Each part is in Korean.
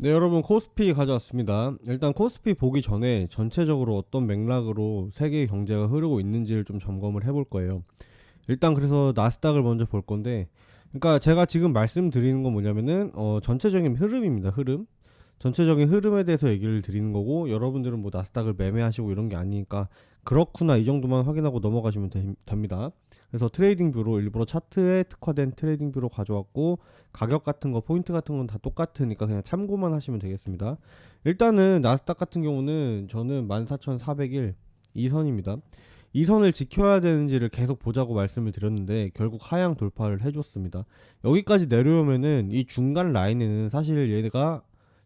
네, 여러분 코스피 가져왔습니다. 일단 코스피 보기 전에 전체적으로 어떤 맥락으로 세계 경제가 흐르고 있는지를 좀 점검을 해볼 거예요. 일단 그래서 나스닥을 먼저 볼 건데, 그러니까 제가 지금 말씀드리는 건 뭐냐면은 전체적인 흐름입니다. 흐름. 전체적인 흐름에 대해서 얘기를 드리는 거고, 여러분들은 뭐 나스닥을 매매하시고 이런 게 아니니까 그렇구나 이 정도만 확인하고 넘어가시면 됩니다. 그래서 트레이딩 뷰로 일부러 차트에 특화된 트레이딩 뷰로 가져왔고, 가격 같은 거 포인트 같은 건 다 똑같으니까 그냥 참고만 하시면 되겠습니다. 일단은 나스닥 같은 경우는 저는 14,400일 이 선입니다. 이 선을 지켜야 되는지를 계속 보자고 말씀을 드렸는데 결국 하향 돌파를 해줬습니다. 여기까지 내려오면은 이 중간 라인에는 사실 얘가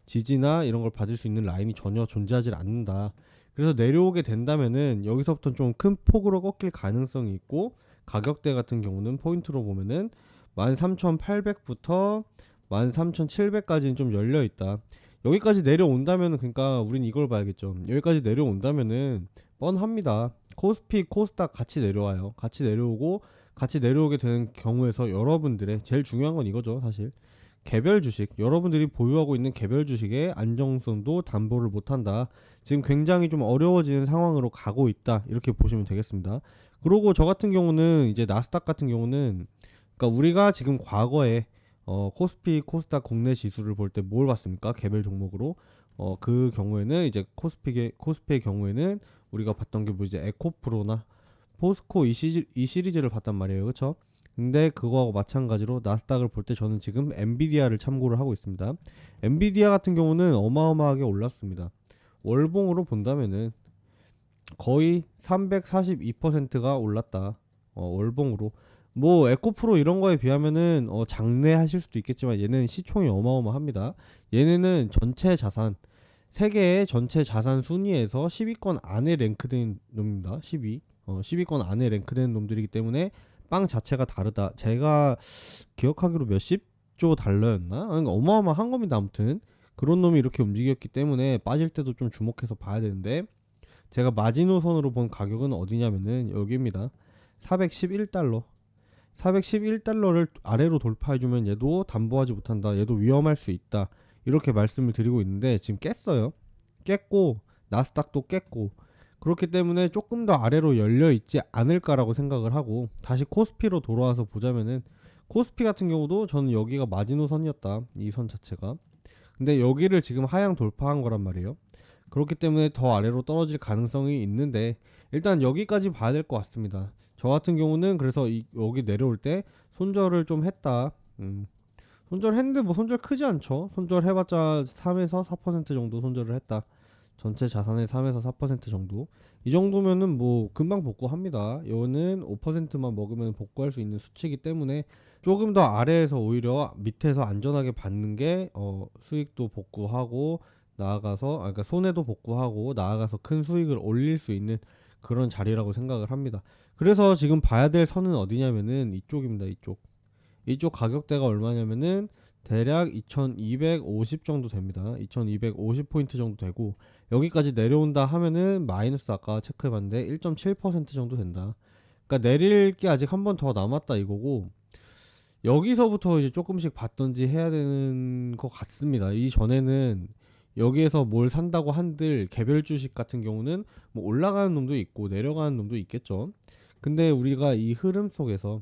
지지나 이런 걸 받을 수 있는 라인이 전혀 존재하지 않는다. 그래서 내려오게 된다면은 여기서부터 좀 큰 폭으로 꺾일 가능성이 있고, 가격대 같은 경우는 포인트로 보면은 13,800부터 13,700까지는 좀 열려 있다. 여기까지 내려온다면은, 그러니까 우린 이걸 봐야겠죠. 여기까지 내려온다면은 뻔합니다. 코스피, 코스닥 같이 내려와요. 같이 내려오고, 같이 내려오게 되는 경우에서 여러분들의 제일 중요한 건 이거죠, 사실. 개별 주식, 여러분들이 보유하고 있는 개별 주식의 안정성도 담보를 못한다. 지금 굉장히 좀 어려워지는 상황으로 가고 있다. 이렇게 보시면 되겠습니다. 그리고 저 같은 경우는 이제 나스닥 같은 경우는, 그러니까 우리가 지금 과거에 코스피, 코스닥 국내 지수를 볼 때 뭘 봤습니까? 개별 종목으로. 그 경우에는 이제 코스피의 경우에는 우리가 봤던 게 뭐 이제 에코프로나 포스코 이 시리즈를 봤단 말이에요. 그렇죠? 근데 그거하고 마찬가지로 나스닥을 볼 때 저는 지금 엔비디아를 참고를 하고 있습니다. 엔비디아 같은 경우는 어마어마하게 올랐습니다. 월봉으로 본다면은 거의 342%가 올랐다. 월봉으로. 뭐 에코프로 이런 거에 비하면은 장내하실 수도 있겠지만 얘는 시총이 어마어마합니다. 얘네는 전체 자산, 세계의 전체 자산 순위에서 10위권 안에 랭크된 놈입니다. 10위. 10위권 안에 랭크된 놈들이기 때문에 빵 자체가 다르다. 제가 기억하기로 몇십 조 달러였나? 그러니까 어마어마한 겁니다. 아무튼 그런 놈이 이렇게 움직였기 때문에 빠질 때도 좀 주목해서 봐야 되는데, 제가 마지노선으로 본 가격은 어디냐면은 여기입니다. 411달러. 411달러를 아래로 돌파해주면 얘도 담보하지 못한다. 얘도 위험할 수 있다. 이렇게 말씀을 드리고 있는데 지금 깼어요. 깼고 나스닥도 깼고, 그렇기 때문에 조금 더 아래로 열려 있지 않을까라고 생각을 하고, 다시 코스피로 돌아와서 보자면은 코스피 같은 경우도 저는 여기가 마지노선이었다. 이 선 자체가. 근데 여기를 지금 하향 돌파한 거란 말이에요. 그렇기 때문에 더 아래로 떨어질 가능성이 있는데 일단 여기까지 봐야 될 것 같습니다. 저 같은 경우는 그래서 여기 내려올 때 손절을 좀 했다. 손절했는데 뭐 손절 크지 않죠. 손절 해봤자 3에서 4% 정도 손절을 했다. 전체 자산의 3에서 4% 정도. 이 정도면은 뭐 금방 복구합니다. 이거는 5%만 먹으면 복구할 수 있는 수치이기 때문에 조금 더 아래에서 오히려 밑에서 안전하게 받는 게 수익도 복구하고 나아가서, 그러니까 손해도 복구하고 나아가서 큰 수익을 올릴 수 있는 그런 자리라고 생각을 합니다. 그래서 지금 봐야 될 선은 어디냐면은 이쪽입니다. 이쪽 가격대가 얼마냐면은 대략 2250 정도 됩니다. 2250포인트 정도 되고, 여기까지 내려온다 하면은 마이너스 아까 체크해봤는데 1.7% 정도 된다. 그러니까 내릴 게 아직 한 번 더 남았다 이거고, 여기서부터 이제 조금씩 받던지 해야 되는 것 같습니다. 이 전에는 여기에서 뭘 산다고 한들 개별 주식 같은 경우는 뭐 올라가는 놈도 있고 내려가는 놈도 있겠죠. 근데 우리가 이 흐름 속에서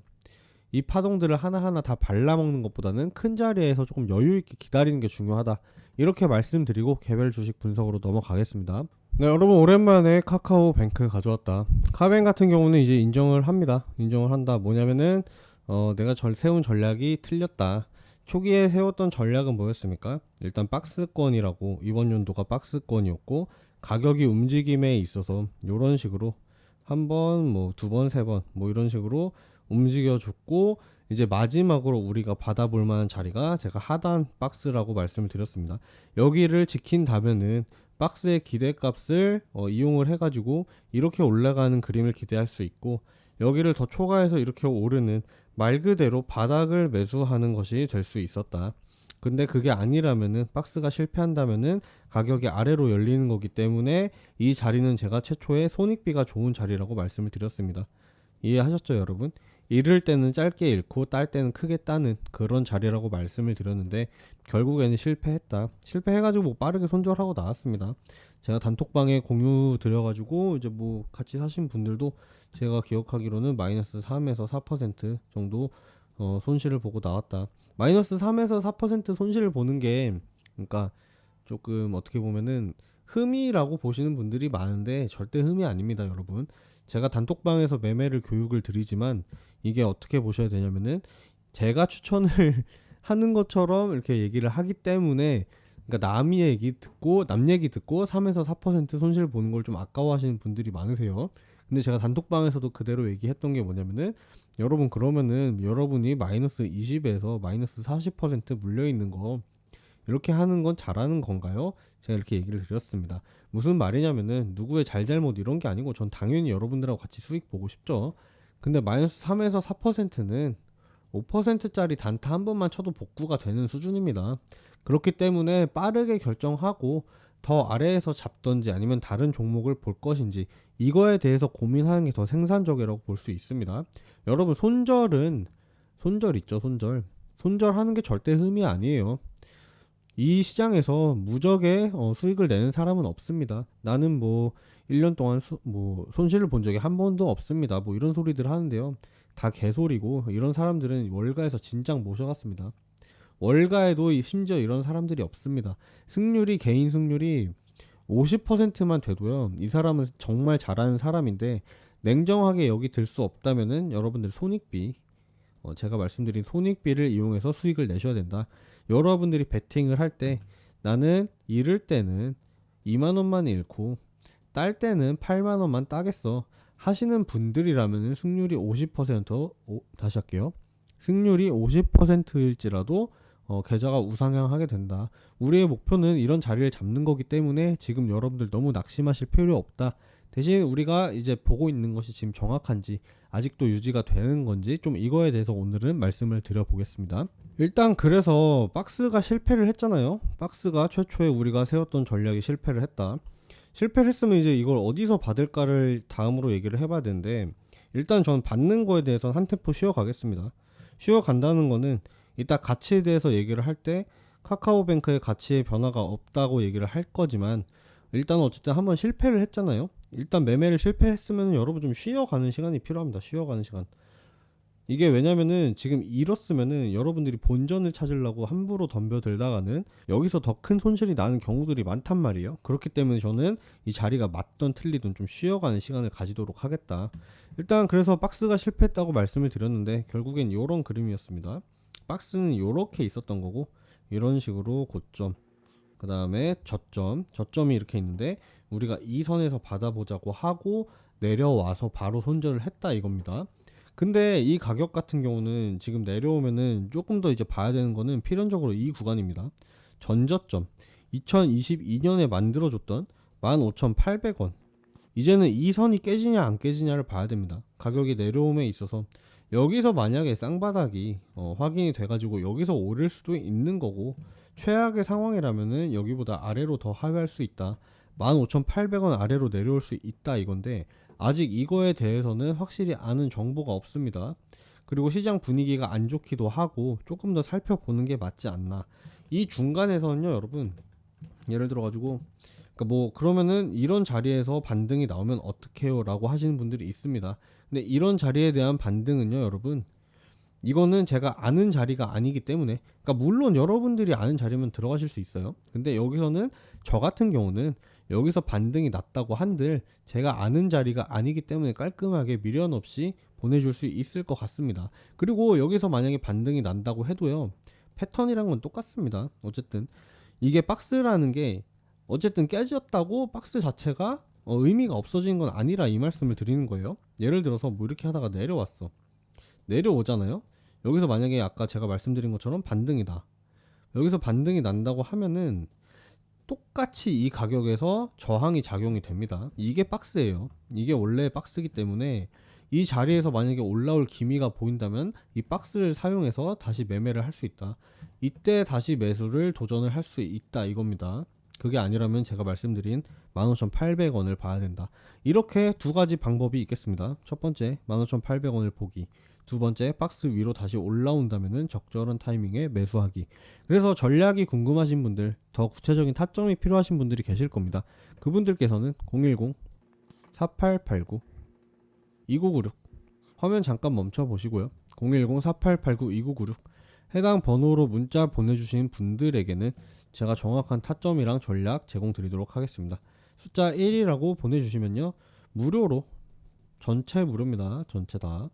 이 파동들을 하나하나 다 발라먹는 것보다는 큰 자리에서 조금 여유있게 기다리는 게 중요하다. 이렇게 말씀드리고 개별 주식 분석으로 넘어가겠습니다. 네, 여러분 오랜만에 카카오뱅크 가져왔다. 카뱅 같은 경우는 이제 인정을 합니다. 인정을 한다. 뭐냐면은 내가 세운 전략이 틀렸다. 초기에 세웠던 전략은 뭐였습니까? 일단 박스권이라고, 이번 연도가 박스권이었고 가격이 움직임에 있어서 이런 식으로 한 번, 뭐 두 번, 세 번, 뭐 이런 식으로 움직여 줬고, 이제 마지막으로 우리가 받아볼 만한 자리가 제가 하단 박스라고 말씀을 드렸습니다. 여기를 지킨다면은 박스의 기대값을 이용을 해가지고 이렇게 올라가는 그림을 기대할 수 있고, 여기를 더 초과해서 이렇게 오르는, 말 그대로 바닥을 매수하는 것이 될 수 있었다. 근데 그게 아니라면은, 박스가 실패한다면은 가격이 아래로 열리는 거기 때문에 이 자리는 제가 최초에 손익비가 좋은 자리라고 말씀을 드렸습니다. 이해하셨죠, 여러분? 잃을 때는 짧게 잃고 딸 때는 크게 따는 그런 자리라고 말씀을 드렸는데 결국에는 실패했다. 실패해가지고 뭐 빠르게 손절하고 나왔습니다. 제가 단톡방에 공유 드려가지고 이제 뭐 같이 사신 분들도 제가 기억하기로는 마이너스 3에서 4% 정도 손실을 보고 나왔다. 마이너스 3에서 4% 손실을 보는 게 그러니까 조금 어떻게 보면은 흠이라고 보시는 분들이 많은데 절대 흠이 아닙니다, 여러분. 제가 단톡방에서 매매를 교육을 드리지만 이게 어떻게 보셔야 되냐면은 제가 추천을 하는 것처럼 이렇게 얘기를 하기 때문에 그러니까 남 얘기 듣고 3에서 4% 손실 보는 걸 좀 아까워하시는 분들이 많으세요. 근데 제가 단톡방에서도 그대로 얘기했던 게 뭐냐면은 여러분 그러면은 여러분이 마이너스 20에서 마이너스 40% 물려 있는 거 이렇게 하는 건 잘하는 건가요? 제가 이렇게 얘기를 드렸습니다. 무슨 말이냐면은 누구의 잘잘못 이런 게 아니고 전 당연히 여러분들하고 같이 수익 보고 싶죠. 근데 마이너스 3에서 4%는 5%짜리 단타 한 번만 쳐도 복구가 되는 수준입니다. 그렇기 때문에 빠르게 결정하고 더 아래에서 잡던지 아니면 다른 종목을 볼 것인지 이거에 대해서 고민하는 게 더 생산적이라고 볼 수 있습니다. 여러분 손절 있죠, 손절. 손절하는 게 절대 흠이 아니에요. 이 시장에서 무적의 수익을 내는 사람은 없습니다. 나는 뭐 1년 동안 뭐 손실을 본 적이 한 번도 없습니다. 뭐 이런 소리들 하는데요. 다 개소리고 이런 사람들은 월가에서 진작 모셔갔습니다. 월가에도 심지어 이런 사람들이 없습니다. 개인 승률이 50%만 돼도요. 이 사람은 정말 잘하는 사람인데 냉정하게 여기 들 수 없다면은 여러분들 손익비 제가 말씀드린 손익비를 이용해서 수익을 내셔야 된다. 여러분들이 베팅을 할 때 나는 잃을 때는 2만원만 잃고 딸 때는 8만원만 따겠어 하시는 분들이라면 승률이 50% 다시 할게요. 승률이 50%일지라도 계좌가 우상향하게 된다. 우리의 목표는 이런 자리를 잡는 거기 때문에 지금 여러분들 너무 낙심하실 필요 없다. 대신 우리가 이제 보고 있는 것이 지금 정확한지 아직도 유지가 되는 건지 좀 이거에 대해서 오늘은 말씀을 드려보겠습니다. 일단 그래서 박스가 실패를 했잖아요. 박스가 최초에 우리가 세웠던 전략이 실패를 했다. 실패를 했으면 이제 이걸 어디서 받을까를 다음으로 얘기를 해봐야 되는데 일단 전 받는 거에 대해서는 한 템포 쉬어가겠습니다. 쉬어간다는 거는 이따 가치에 대해서 얘기를 할 때 카카오뱅크의 가치의 변화가 없다고 얘기를 할 거지만 일단 어쨌든 한번 실패를 했잖아요. 일단 매매를 실패했으면 여러분 좀 쉬어가는 시간이 필요합니다. 쉬어가는 시간. 이게 왜냐면은 지금 잃었으면은 여러분들이 본전을 찾으려고 함부로 덤벼들다가는 여기서 더 큰 손실이 나는 경우들이 많단 말이에요. 그렇기 때문에 저는 이 자리가 맞던 틀리든 좀 쉬어가는 시간을 가지도록 하겠다. 일단 그래서 박스가 실패했다고 말씀을 드렸는데 결국엔 요런 그림이었습니다. 박스는 요렇게 있었던 거고 이런 식으로 고점 그 다음에 저점이 이렇게 있는데 우리가 이 선에서 받아보자고 하고 내려와서 바로 손절을 했다 이겁니다. 근데 이 가격 같은 경우는 지금 내려오면은 조금 더 이제 봐야 되는 거는 필연적으로 이 구간입니다. 전저점 2022년에 만들어줬던 15,800원 이제는 이 선이 깨지냐 안 깨지냐를 봐야 됩니다. 가격이 내려옴에 있어서 여기서 만약에 쌍바닥이 확인이 돼가지고 여기서 오를 수도 있는 거고 최악의 상황이라면은 여기보다 아래로 더 하회할 수 있다. 15,800원 아래로 내려올 수 있다 이건데 아직 이거에 대해서는 확실히 아는 정보가 없습니다. 그리고 시장 분위기가 안 좋기도 하고 조금 더 살펴보는 게 맞지 않나. 이 중간에서는요 여러분 예를 들어 가지고 그러니까 뭐 그러면은 이런 자리에서 반등이 나오면 어떡해요 라고 하시는 분들이 있습니다. 근데 이런 자리에 대한 반등은요 여러분 이거는 제가 아는 자리가 아니기 때문에 그러니까 물론 여러분들이 아는 자리면 들어가실 수 있어요. 근데 여기서는 저 같은 경우는 여기서 반등이 났다고 한들 제가 아는 자리가 아니기 때문에 깔끔하게 미련 없이 보내줄 수 있을 것 같습니다. 그리고 여기서 만약에 반등이 난다고 해도요 패턴이란 건 똑같습니다. 어쨌든 이게 박스라는 게 어쨌든 깨졌다고 박스 자체가 의미가 없어지는 건 아니라 이 말씀을 드리는 거예요. 예를 들어서 뭐 이렇게 하다가 내려오잖아요. 여기서 만약에 아까 제가 말씀드린 것처럼 반등이다. 여기서 반등이 난다고 하면은 똑같이 이 가격에서 저항이 작용이 됩니다. 이게 박스예요. 이게 원래 박스이기 때문에 이 자리에서 만약에 올라올 기미가 보인다면 이 박스를 사용해서 다시 매매를 할 수 있다. 이때 다시 매수를 도전을 할 수 있다 이겁니다. 그게 아니라면 제가 말씀드린 15,800원을 봐야 된다. 이렇게 두 가지 방법이 있겠습니다. 첫 번째 15,800원을 보기, 두 번째, 박스 위로 다시 올라온다면은 적절한 타이밍에 매수하기. 그래서 전략이 궁금하신 분들, 더 구체적인 타점이 필요하신 분들이 계실 겁니다. 그분들께서는 010-4889-2996 화면 잠깐 멈춰 보시고요. 010-4889-2996 해당 번호로 문자 보내주신 분들에게는 제가 정확한 타점이랑 전략 제공드리도록 하겠습니다. 숫자 1이라고 보내주시면요, 무료로, 전체 무료입니다. 전체 다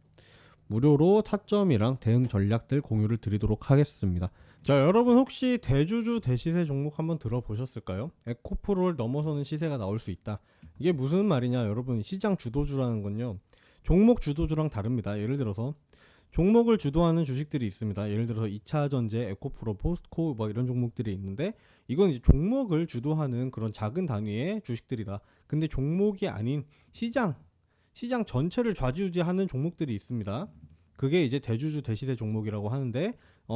무료로 타점이랑 대응 전략들 공유를 드리도록 하겠습니다. 자, 여러분 혹시 대주주 대시세 종목 한번 들어보셨을까요? 에코프로를 넘어서는 시세가 나올 수 있다. 이게 무슨 말이냐, 여러분. 시장 주도주라는 건요, 종목 주도주랑 다릅니다. 예를 들어서 종목을 주도하는 주식들이 있습니다. 예를 들어서 2차전지, 에코프로, 포스코 뭐 이런 종목들이 있는데, 이건 이제 종목을 주도하는 그런 작은 단위의 주식들이다. 근데 종목이 아닌 시장 전체를 좌지우지하는 종목들이 있습니다. 그게 이제 대주주 대시세 종목이라고 하는데,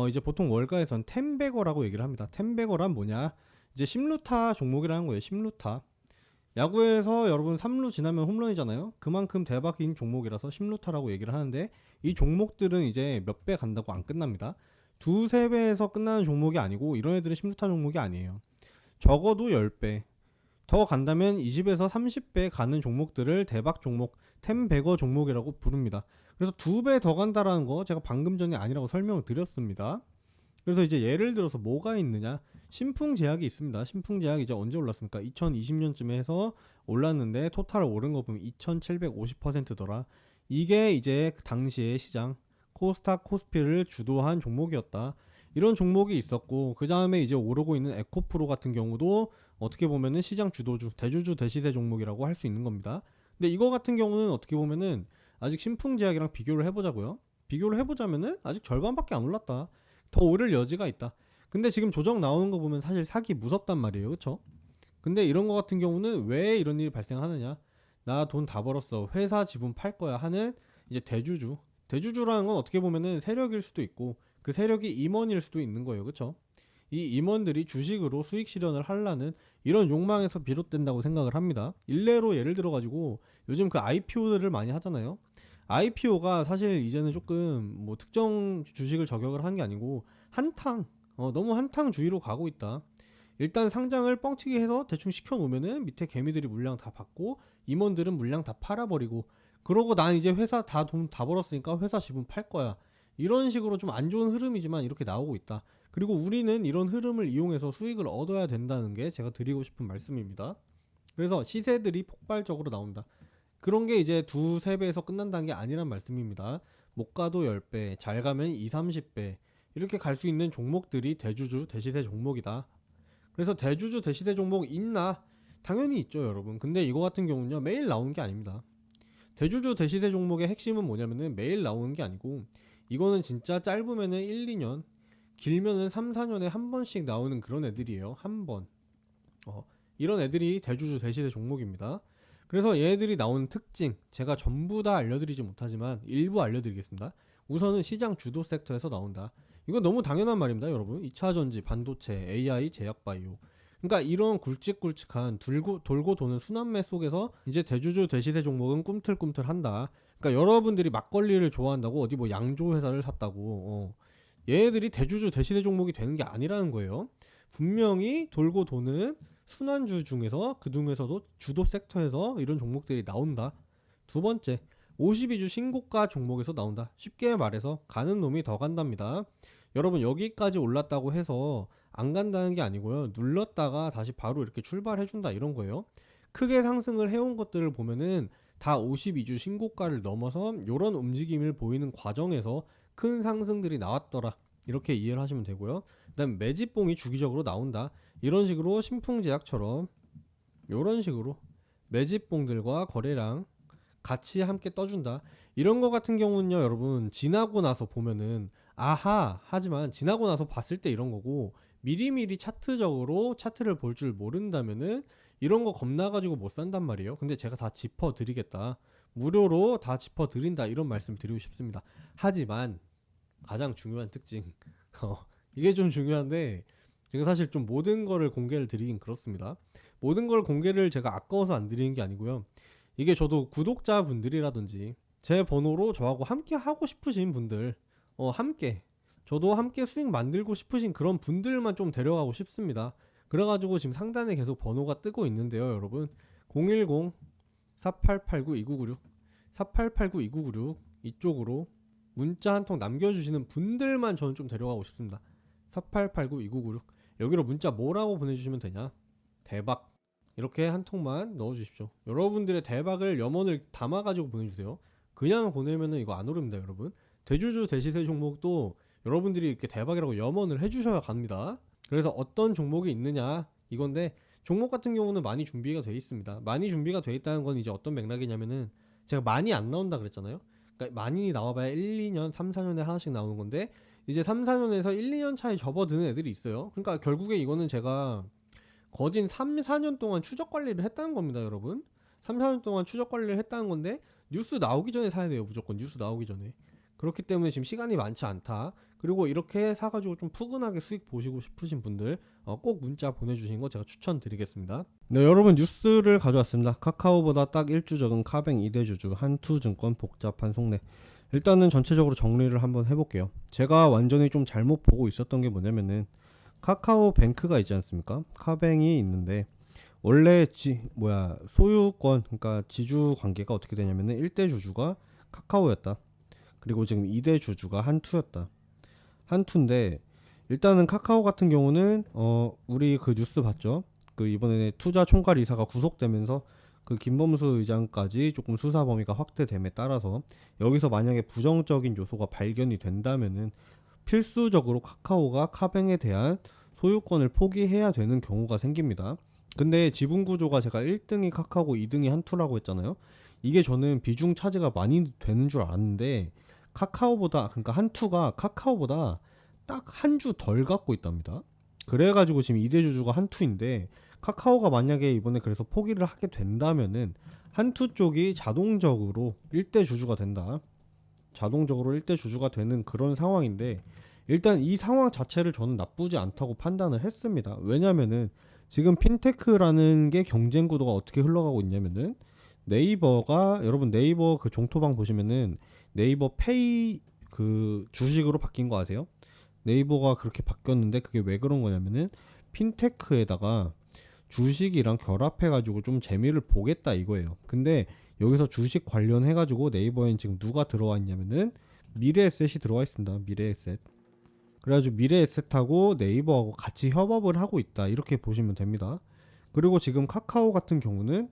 이제 보통 월가에선 템베거라고 얘기를 합니다. 템베거란 뭐냐? 이제 심루타 종목이라는 거예요. 심루타. 야구에서 여러분 3루 지나면 홈런이잖아요. 그만큼 대박인 종목이라서 심루타라고 얘기를 하는데, 이 종목들은 이제 몇 배 간다고 안 끝납니다. 두세 배에서 끝나는 종목이 아니고, 이런 애들은 심루타 종목이 아니에요. 적어도 10배 더 간다면 20에서 30배 가는 종목들을 대박 종목, 템베거 종목이라고 부릅니다. 그래서 2배 더 간다라는 거 제가 방금 전에 아니라고 설명을 드렸습니다. 그래서 이제 예를 들어서 뭐가 있느냐, 신풍제약이 있습니다. 신풍제약 이제 언제 올랐습니까? 2020년쯤에 해서 올랐는데, 토탈 오른 거 보면 2750%더라. 이게 이제 당시의 시장 코스닥 코스피를 주도한 종목이었다. 이런 종목이 있었고, 그 다음에 이제 오르고 있는 에코프로 같은 경우도 어떻게 보면은 시장 주도주, 대주주 대시세 종목이라고 할 수 있는 겁니다. 근데 이거 같은 경우는 어떻게 보면은 아직 신풍제약이랑 비교를 해보자고요. 비교를 해보자면은 아직 절반밖에 안 올랐다. 더 오를 여지가 있다. 근데 지금 조정 나오는 거 보면 사실 사기 무섭단 말이에요. 그쵸? 근데 이런 거 같은 경우는 왜 이런 일이 발생하느냐, 나 돈 다 벌었어, 회사 지분 팔 거야 하는 이제 대주주라는 건 어떻게 보면은 세력일 수도 있고, 그 세력이 임원일 수도 있는 거예요. 그쵸? 이 임원들이 주식으로 수익 실현을 하려는 이런 욕망에서 비롯된다고 생각을 합니다. 일례로 예를 들어 가지고 요즘 그 IPO들을 많이 하잖아요. IPO가 사실 이제는 조금 뭐 특정 주식을 저격을 하는 게 아니고 한탕, 너무 한탕주의로 가고 있다. 일단 상장을 뻥튀기 해서 대충 시켜놓으면은 밑에 개미들이 물량 다 받고, 임원들은 물량 다 팔아버리고, 그러고 난 이제 회사 다 돈 다 벌었으니까 회사 지분 팔 거야. 이런 식으로 좀 안 좋은 흐름이지만 이렇게 나오고 있다. 그리고 우리는 이런 흐름을 이용해서 수익을 얻어야 된다는 게 제가 드리고 싶은 말씀입니다. 그래서 시세들이 폭발적으로 나온다. 그런 게 이제 2~3배에서 끝난다는 게 아니란 말씀입니다. 못 가도 10배, 잘 가면 20~30배 이렇게 갈 수 있는 종목들이 대주주 대시세 종목이다. 그래서 대주주 대시세 종목 있나? 당연히 있죠, 여러분. 근데 이거 같은 경우는요, 매일 나오는 게 아닙니다. 대주주 대시세 종목의 핵심은 뭐냐면은 매일 나오는 게 아니고, 이거는 진짜 짧으면은 1~2년, 길면은 3~4년에 한 번씩 나오는 그런 애들이에요. 한 번. 이런 애들이 대주주 대시세 종목입니다. 그래서 얘들이 나오는 특징, 제가 전부 다 알려드리지 못하지만 일부 알려드리겠습니다. 우선은 시장 주도 섹터에서 나온다. 이건 너무 당연한 말입니다, 여러분. 2차전지, 반도체, AI, 제약바이오. 그러니까 이런 굵직굵직한 돌고 도는 순환매 속에서 이제 대주주 대시세 종목은 꿈틀꿈틀한다. 그러니까 여러분들이 막걸리를 좋아한다고 어디 뭐 양조 회사를 샀다고 얘네들이 대주주 대시세 종목이 되는 게 아니라는 거예요. 분명히 돌고 도는 순환주 중에서, 그 중에서도 주도 섹터에서 이런 종목들이 나온다. 두 번째, 52주 신고가 종목에서 나온다. 쉽게 말해서 가는 놈이 더 간답니다. 여러분, 여기까지 올랐다고 해서 안 간다는 게 아니고요, 눌렀다가 다시 바로 이렇게 출발해준다, 이런 거예요. 크게 상승을 해온 것들을 보면은 다 52주 신고가를 넘어서 이런 움직임을 보이는 과정에서 큰 상승들이 나왔더라, 이렇게 이해를 하시면 되고요. 그 다음 매집봉이 주기적으로 나온다. 이런 식으로 신풍제약처럼 이런 식으로 매집봉들과 거래량 같이 함께 떠준다. 이런 거 같은 경우는요, 여러분, 지나고 나서 보면은 아하 하지만, 지나고 나서 봤을 때 이런 거고, 미리미리 차트적으로 차트를 볼 줄 모른다면은 이런 거 겁나가지고 못 산단 말이에요. 근데 제가 다 짚어드리겠다, 무료로 다 짚어드린다, 이런 말씀 드리고 싶습니다. 하지만 가장 중요한 특징, 이게 좀 중요한데, 제가 사실 좀 모든 거를 공개를 드리긴 그렇습니다. 모든 걸 공개를 제가 아까워서 안 드리는 게 아니고요, 이게 저도 구독자분들이라든지 제 번호로 저하고 함께 하고 싶으신 분들, 함께, 저도 함께 수익 만들고 싶으신 그런 분들만 좀 데려가고 싶습니다. 그래가지고 지금 상단에 계속 번호가 뜨고 있는데요, 여러분. 010-4889-2996, 4889-2996 이쪽으로 문자 한 통 남겨주시는 분들만 저는 좀 데려가고 싶습니다. 4889-2996 여기로 문자 뭐라고 보내주시면 되냐? 대박, 이렇게 한 통만 넣어주십시오. 여러분들의 대박을 염원을 담아가지고 보내주세요. 그냥 보내면은 이거 안 오릅니다, 여러분. 대주주 대시세 종목도 여러분들이 이렇게 대박이라고 염원을 해주셔야 갑니다. 그래서 어떤 종목이 있느냐 이건데, 종목 같은 경우는 많이 준비가 돼 있습니다. 많이 준비가 돼 있다는 건 이제 어떤 맥락이냐면은, 제가 많이 안 나온다 그랬잖아요. 그러니까 많이 나와봐야 1, 2년, 3, 4년에 하나씩 나오는 건데, 이제 3, 4년에서 1, 2년 차에 접어드는 애들이 있어요. 그러니까 결국에 이거는 제가 거진 3, 4년 동안 추적 관리를 했다는 겁니다, 여러분. 3, 4년 동안 추적 관리를 했다는 건데, 뉴스 나오기 전에 사야 돼요, 무조건. 뉴스 나오기 전에. 그렇기 때문에 지금 시간이 많지 않다. 그리고 이렇게 사가지고 좀 푸근하게 수익 보시고 싶으신 분들 꼭 문자 보내주신 거 제가 추천드리겠습니다. 네, 여러분, 뉴스를 가져왔습니다. 카카오보다 딱 1주 적은 카뱅 2대주주 한투증권 복잡한 속내. 일단은 전체적으로 정리를 한번 해볼게요. 제가 완전히 좀 잘못 보고 있었던 게 뭐냐면은, 카카오뱅크가 있지 않습니까? 카뱅이 있는데, 원래 소유권, 그러니까 지주 관계가 어떻게 되냐면은 1대 주주가 카카오였다. 그리고 지금 2대 주주가 한투였다. 한투인데, 일단은 카카오 같은 경우는 우리 그 뉴스 봤죠? 그 이번에 투자 총괄 이사가 구속되면서 그 김범수 의장까지 조금 수사 범위가 확대됨에 따라서, 여기서 만약에 부정적인 요소가 발견이 된다면은 필수적으로 카카오가 카뱅에 대한 소유권을 포기해야 되는 경우가 생깁니다. 근데 지분 구조가 제가 1등이 카카오고 2등이 한투라고 했잖아요. 이게 저는 비중 차지가 많이 되는 줄 알았는데, 그러니까 한투가 카카오보다 딱 한 주 덜 갖고 있답니다. 그래가지고 지금 2대 주주가 한투인데, 카카오가 만약에 이번에 그래서 포기를 하게 된다면은 한투 쪽이 자동적으로 1대 주주가 된다. 자동적으로 1대 주주가 되는 그런 상황인데, 일단 이 상황 자체를 저는 나쁘지 않다고 판단을 했습니다. 왜냐면은 지금 핀테크라는 게 경쟁 구도가 어떻게 흘러가고 있냐면은, 네이버가, 여러분 네이버 그 종토방 보시면은 네이버 페이 그 주식으로 바뀐 거 아세요? 네이버가 그렇게 바뀌었는데, 그게 왜 그런 거냐면은 핀테크에다가 주식이랑 결합해가지고 좀 재미를 보겠다 이거예요. 근데 여기서 주식 관련해가지고 네이버엔 지금 누가 들어와 있냐면은 미래에셋이 들어와 있습니다. 미래에셋. 그래가지고 미래에셋하고 네이버하고 같이 협업을 하고 있다, 이렇게 보시면 됩니다. 그리고 지금 카카오 같은 경우는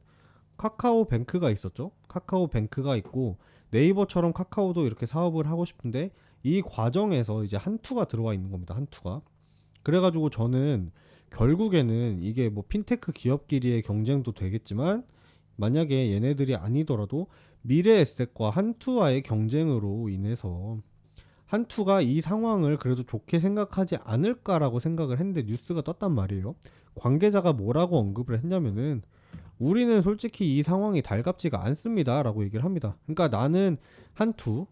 카카오뱅크가 있었죠. 카카오뱅크가 있고, 네이버처럼 카카오도 이렇게 사업을 하고 싶은데 이 과정에서 이제 한투가 들어와 있는 겁니다. 한투가. 그래가지고 저는 결국에는 이게 뭐 핀테크 기업끼리의 경쟁도 되겠지만, 만약에 얘네들이 아니더라도 미래에셋과 한투와의 경쟁으로 인해서 한투가 이 상황을 그래도 좋게 생각하지 않을까라고 생각을 했는데, 뉴스가 떴단 말이에요. 관계자가 뭐라고 언급을 했냐면은, 우리는 솔직히 이 상황이 달갑지가 않습니다 라고 얘기를 합니다. 그러니까 나는 한투,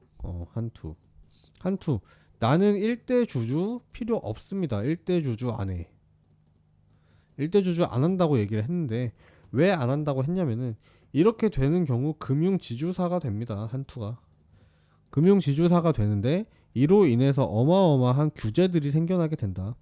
한투 나는 1대 주주 필요 없습니다. 1대 주주 안 해. 1대 주주 안 한다고 얘기를 했는데, 왜 안 한다고 했냐면은, 이렇게 되는 경우 금융지주사가 됩니다. 한투가 금융지주사가 되는데, 이로 인해서 어마어마한 규제들이 생겨나게 된다.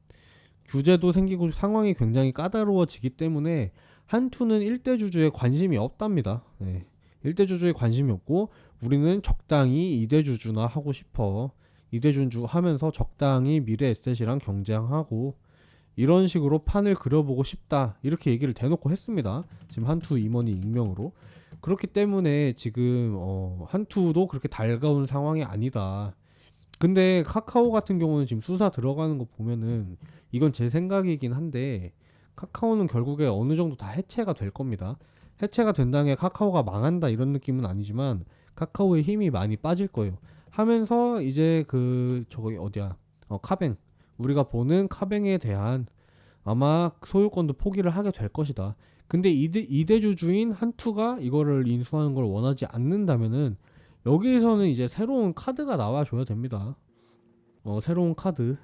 규제도 생기고 상황이 굉장히 까다로워지기 때문에 한투는 1대 주주에 관심이 없답니다. 네. 1대 주주에 관심이 없고, 우리는 적당히 2대 주주나 하고 싶어. 2대 주주 하면서 적당히 미래에셋이랑 경쟁하고, 이런 식으로 판을 그려보고 싶다, 이렇게 얘기를 대놓고 했습니다. 지금 한투 임원이 익명으로. 그렇기 때문에 지금 한투도 그렇게 달가운 상황이 아니다. 근데 카카오 같은 경우는 지금 수사 들어가는 거 보면은, 이건 제 생각이긴 한데, 카카오는 결국에 어느 정도 다 해체가 될 겁니다. 해체가 된다는 게 카카오가 망한다 이런 느낌은 아니지만, 카카오의 힘이 많이 빠질 거예요. 하면서 이제 그 저기 어디야, 카뱅, 우리가 보는 카뱅에 대한 아마 소유권도 포기를 하게 될 것이다. 근데 2대 주주인 한투가 이거를 인수하는 걸 원하지 않는다면은, 여기에서는 이제 새로운 카드가 나와줘야 됩니다. 새로운 카드.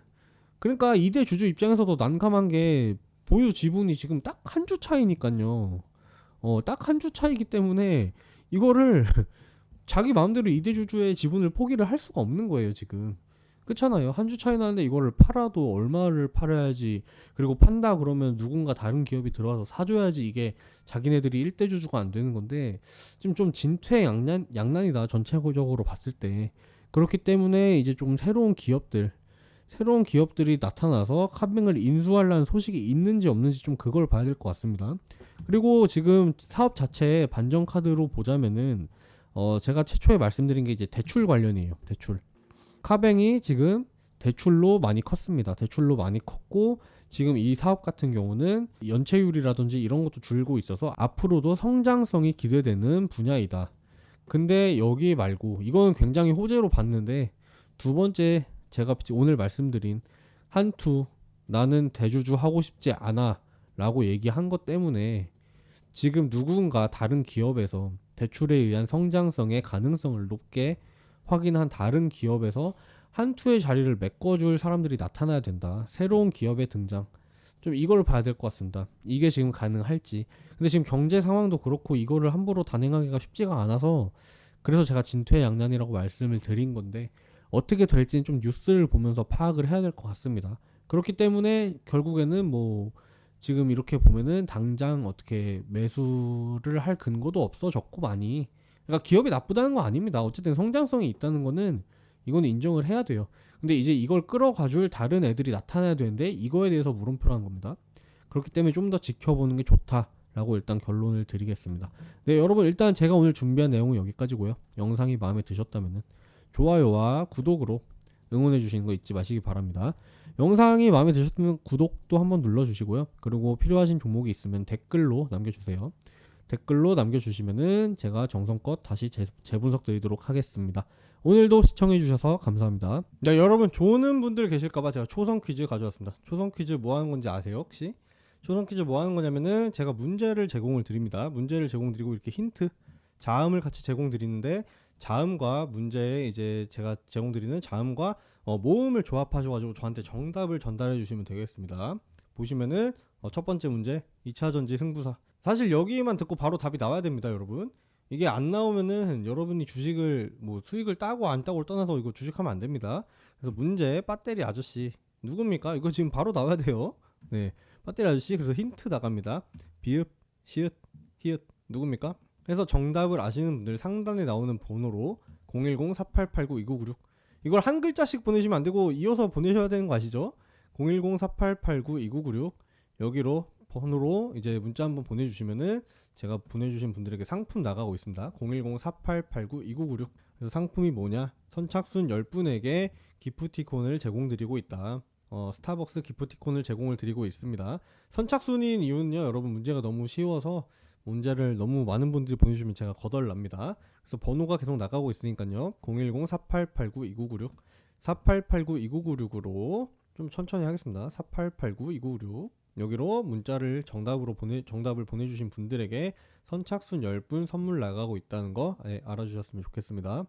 그러니까 2대 주주 입장에서도 난감한 게, 보유 지분이 지금 딱 한 주 차이니까요. 딱 한 주 차이기 때문에 이거를 자기 마음대로 이대주주의 지분을 포기를 할 수가 없는 거예요 지금. 그렇잖아요. 한 주 차이 나는데 이거를 팔아도 얼마를 팔아야지, 그리고 판다 그러면 누군가 다른 기업이 들어와서 사줘야지 이게 자기네들이 일대주주가 안 되는 건데, 지금 좀 진퇴양난이다 전체적으로 봤을 때. 그렇기 때문에 이제 좀 새로운 기업들이 나타나서 카뱅을 인수하려는 소식이 있는지 없는지 좀 그걸 봐야 될 것 같습니다. 그리고 지금 사업 자체 반전 카드로 보자면은 제가 최초에 말씀드린 게 이제 대출 관련이에요. 대출. 카뱅이 지금 대출로 많이 컸습니다. 대출로 많이 컸고 지금 이 사업 같은 경우는 연체율이라든지 이런 것도 줄고 있어서 앞으로도 성장성이 기대되는 분야이다. 근데 여기 말고 이거는 굉장히 호재로 봤는데, 두 번째 제가 오늘 말씀드린 한투 나는 대주주 하고 싶지 않아 라고 얘기한 것 때문에 지금 누군가 다른 기업에서 대출에 의한 성장성의 가능성을 높게 확인한 다른 기업에서 한투의 자리를 메꿔줄 사람들이 나타나야 된다. 새로운 기업의 등장. 좀 이걸 봐야 될 것 같습니다. 이게 지금 가능할지. 근데 지금 경제 상황도 그렇고 이거를 함부로 단행하기가 쉽지가 않아서, 그래서 제가 진퇴양난이라고 말씀을 드린 건데, 어떻게 될지는 좀 뉴스를 보면서 파악을 해야 될 것 같습니다. 그렇기 때문에 결국에는 뭐 지금 이렇게 보면은 당장 어떻게 매수를 할 근거도 없어졌고 많이. 그러니까 기업이 나쁘다는 거 아닙니다. 어쨌든 성장성이 있다는 거는 이거는 인정을 해야 돼요. 근데 이제 이걸 끌어가줄 다른 애들이 나타나야 되는데 이거에 대해서 물음표라는 겁니다. 그렇기 때문에 좀 더 지켜보는 게 좋다라고 일단 결론을 드리겠습니다. 네, 여러분 일단 제가 오늘 준비한 내용은 여기까지고요. 영상이 마음에 드셨다면은 좋아요와 구독으로 응원해 주시는 거 잊지 마시기 바랍니다. 영상이 마음에 드셨다면 구독도 한번 눌러주시고요. 그리고 필요하신 종목이 있으면 댓글로 남겨주세요. 댓글로 남겨주시면은 제가 정성껏 다시 재분석 드리도록 하겠습니다. 오늘도 시청해주셔서 감사합니다. 네, 여러분 좋은 분들 계실까봐 제가 초성 퀴즈 가져왔습니다. 초성 퀴즈 뭐 하는 건지 아세요 혹시? 초성 퀴즈 뭐 하는 거냐면은 제가 문제를 제공을 드립니다. 문제를 제공드리고 이렇게 힌트, 자음을 같이 제공드리는데, 자음과 문제에 이제 제가 제공드리는 자음과 모음을 조합하셔가지고 저한테 정답을 전달해 주시면 되겠습니다. 보시면은 첫 번째 문제 2차전지 승부사. 사실 여기만 듣고 바로 답이 나와야 됩니다 여러분. 이게 안 나오면은 여러분이 주식을 뭐 수익을 따고 안 따고를 떠나서 이거 주식하면 안 됩니다. 그래서 문제 배터리 아저씨 누굽니까? 이거 지금 바로 나와야 돼요. 네, 배터리 아저씨. 그래서 힌트 나갑니다. 비읍 시읒 히읗 누굽니까? 그래서 정답을 아시는 분들 상단에 나오는 번호로 010-4889-2996, 이걸 한 글자씩 보내시면 안 되고 이어서 보내셔야 되는 거 아시죠? 010-4889-2996 여기로 번호로 이제 문자 한번 보내주시면은 제가 보내주신 분들에게 상품 나가고 있습니다. 010-4889-2996. 그래서 상품이 뭐냐? 선착순 10분에게 기프티콘을 제공드리고 있다. 스타벅스 기프티콘을 제공을 드리고 있습니다. 선착순인 이유는요, 여러분 문제가 너무 쉬워서 문제를 너무 많은 분들이 보내주시면 제가 거덜납니다. 그래서 번호가 계속 나가고 있으니까요. 010-4889-2996 4889-2996으로 좀 천천히 하겠습니다. 4889-2996 여기로 문자를 정답을 보내주신 분들에게 선착순 10분 선물 나가고 있다는 거 알아주셨으면 좋겠습니다.